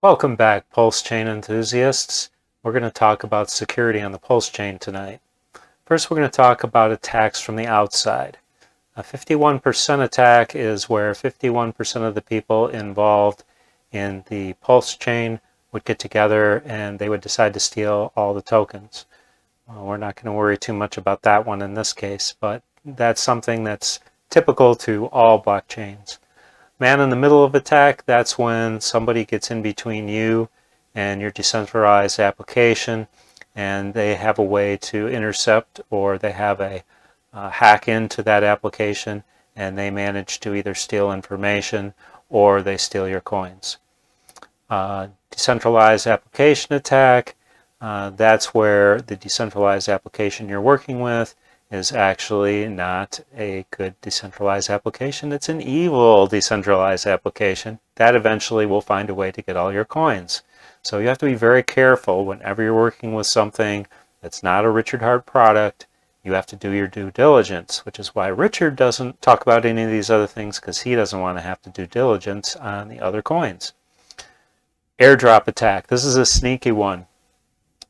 Welcome back, PulseChain enthusiasts. We're going to talk about security on the PulseChain tonight. First, we're going to talk about attacks from the outside. A 51% attack is where 51% of the people involved in the PulseChain would get together and they would decide to steal all the tokens. We're not going to worry too much about that one in this case, but that's something that's typical to all blockchains. Man in the middle of attack, that's when somebody gets in between you and your decentralized application and they have a way to intercept, or they have a hack into that application and they manage to either steal information or they steal your coins. Decentralized application attack, that's where the decentralized application you're working with is actually not a good decentralized application. It's an evil decentralized application that eventually will find a way to get all your coins. So you have to be very careful whenever you're working with something that's not a Richard Heart product. You have to do your due diligence, which is why Richard doesn't talk about any of these other things, because he doesn't want to have to do diligence on the other coins. Airdrop attack. This is a sneaky one.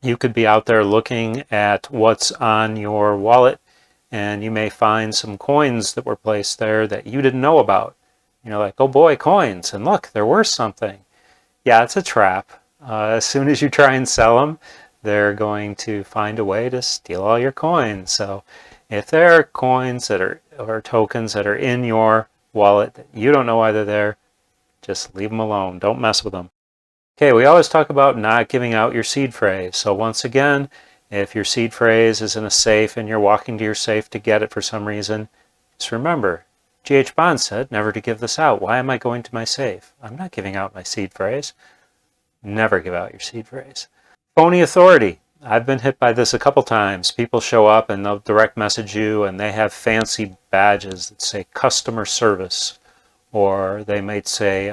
You could be out there looking at what's on your wallet and you may find some coins that were placed there that you didn't know about. You're like, oh boy, coins, and look, they're worth something. Yeah, it's a trap. As soon as you try and sell them, they're going to find a way to steal all your coins. So if there are coins that are, or tokens that are in your wallet that you don't know why they're there, just leave them alone. Don't mess with them. Okay, we always talk about not giving out your seed phrase. So once again, if your seed phrase is in a safe and you're walking to your safe to get it for some reason, just remember, ghbond said never to give this out. Why am I going to my safe? I'm not giving out my seed phrase. Never give out your seed phrase. Phony authority. I've been hit by this a couple times. People show up and they'll direct message you and they have fancy badges that say customer service, or they might say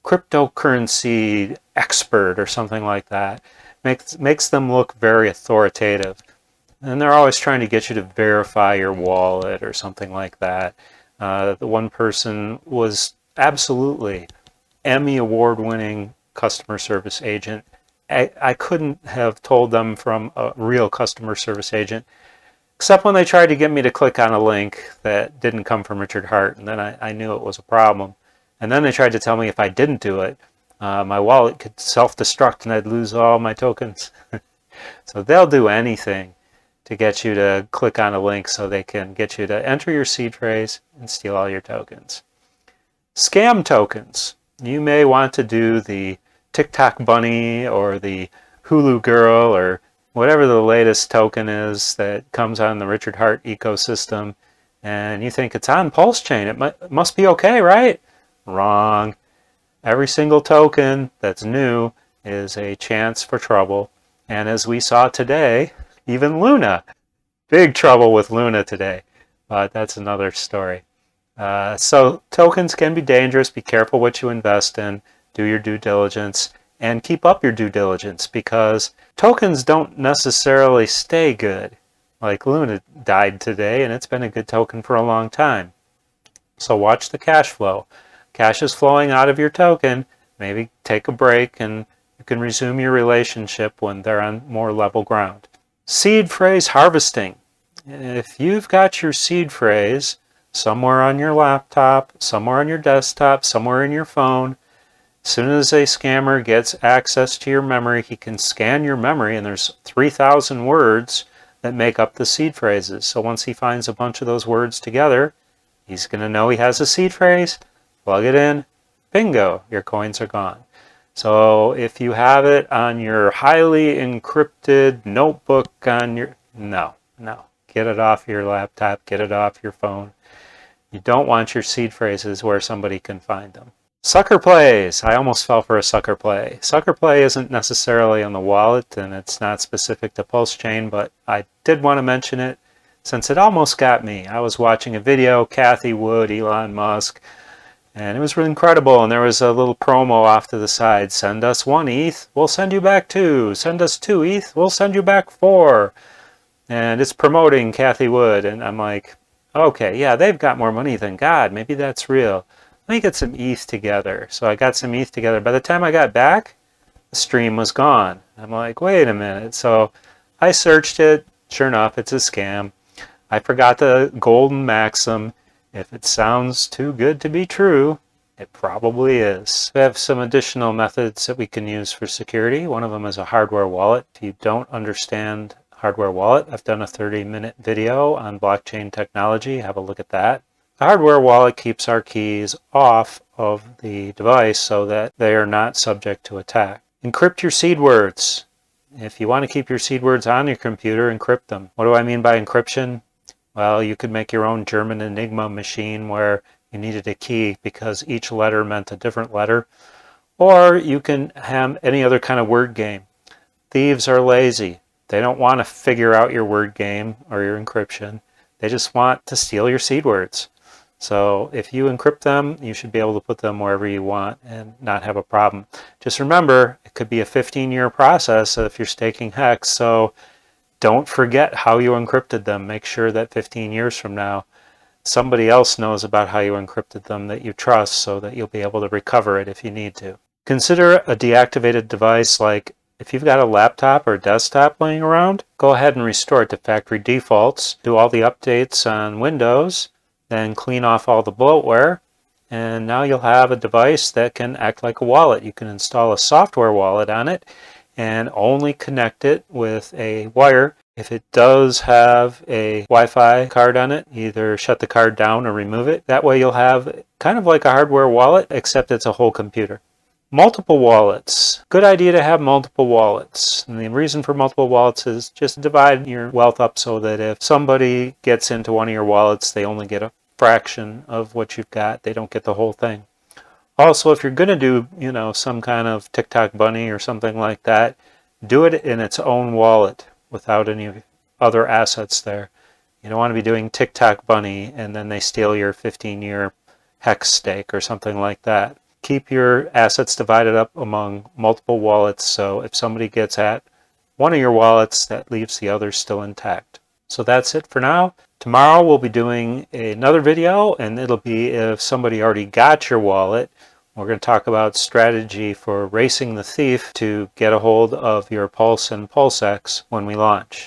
cryptocurrency expert or something like that. Makes them look very authoritative. And they're always trying to get you to verify your wallet or something like that. The one person was absolutely Emmy award-winning customer service agent. I couldn't have told them from a real customer service agent, except when they tried to get me to click on a link that didn't come from Richard Heart, and then I knew it was a problem. And then they tried to tell me if I didn't do it, my wallet could self-destruct and I'd lose all my tokens. So they'll do anything to get you to click on a link so they can get you to enter your seed phrase and steal all your tokens. Scam tokens. You may want to do the TikTok bunny or the Hulu girl or whatever the latest token is that comes on the Richard Heart ecosystem, and you think it's on PulseChain. It must be okay, right? Wrong. Every single token that's new is a chance for trouble. And as we saw today, even Luna. Big trouble with Luna today. But that's another story. So tokens can be dangerous. Be careful what you invest in. Do your due diligence. And keep up your due diligence, because tokens don't necessarily stay good. Like Luna died today, and it's been a good token for a long time. So watch the cash flow. Cash is flowing out of your token. Maybe take a break and you can resume your relationship when they're on more level ground. Seed phrase harvesting. If you've got your seed phrase somewhere on your laptop, somewhere on your desktop, somewhere in your phone, as soon as a scammer gets access to your memory, he can scan your memory, and there's 3,000 words that make up the seed phrases. So once he finds a bunch of those words together, he's going to know he has a seed phrase. Plug it in, bingo, your coins are gone. So if you have it on your highly encrypted notebook on your... No. Get it off your laptop, get it off your phone. You don't want your seed phrases where somebody can find them. Sucker plays. I almost fell for a sucker play. Sucker play isn't necessarily on the wallet, and it's not specific to PulseChain, but I did want to mention it since it almost got me. I was watching a video, Cathie Wood, Elon Musk, and it was really incredible, and there was a little promo off to the side. Send us 1 ETH, we'll send you back 2. Send us 2 ETH, we'll send you back 4. And it's promoting Cathie Wood, and I'm like, okay, yeah, they've got more money than God. Maybe that's real. let me get some ETH together. So I got some ETH together. By the time I got back, the stream was gone. I'm like, wait a minute. So I searched it. Sure enough, it's a scam. I forgot the golden maxim. If it sounds too good to be true, it probably is. We have some additional methods that we can use for security. One of them is a hardware wallet. If you don't understand hardware wallet, I've done a 30-minute video on blockchain technology. Have a look at that. The hardware wallet keeps our keys off of the device so that they are not subject to attack. Encrypt your seed words. If you want to keep your seed words on your computer, encrypt them. What do I mean by encryption? Well, you could make your own German Enigma machine where you needed a key because each letter meant a different letter. Or you can have any other kind of word game. Thieves are lazy. They don't want to figure out your word game or your encryption. They just want to steal your seed words. So if you encrypt them, you should be able to put them wherever you want and not have a problem. Just remember, it could be a 15-year process if you're staking hex, so don't forget how you encrypted them. Make sure that 15 years from now, somebody else knows about how you encrypted them that you trust so that you'll be able to recover it if you need to. Consider a deactivated device like if you've got a laptop or desktop laying around, go ahead and restore it to factory defaults. Do all the updates on Windows, then clean off all the bloatware, and now you'll have a device that can act like a wallet. You can install a software wallet on it and only connect it with a wire. If it does have a Wi-Fi card on it, either shut the card down or remove it. That way you'll have kind of like a hardware wallet, except it's a whole computer. Multiple wallets. Good idea to have multiple wallets. And the reason for multiple wallets is just divide your wealth up so that if somebody gets into one of your wallets, they only get a fraction of what you've got. They don't get the whole thing. Also, if you're going to do, some kind of TikTok bunny or something like that, do it in its own wallet without any other assets there. You don't want to be doing TikTok bunny and then they steal your 15-year hex stake or something like that. Keep your assets divided up among multiple wallets so if somebody gets at one of your wallets, that leaves the others still intact. So that's it for now. Tomorrow we'll be doing another video, and it'll be if somebody already got your wallet. We're going to talk about strategy for racing the thief to get a hold of your Pulse and PulseX when we launch.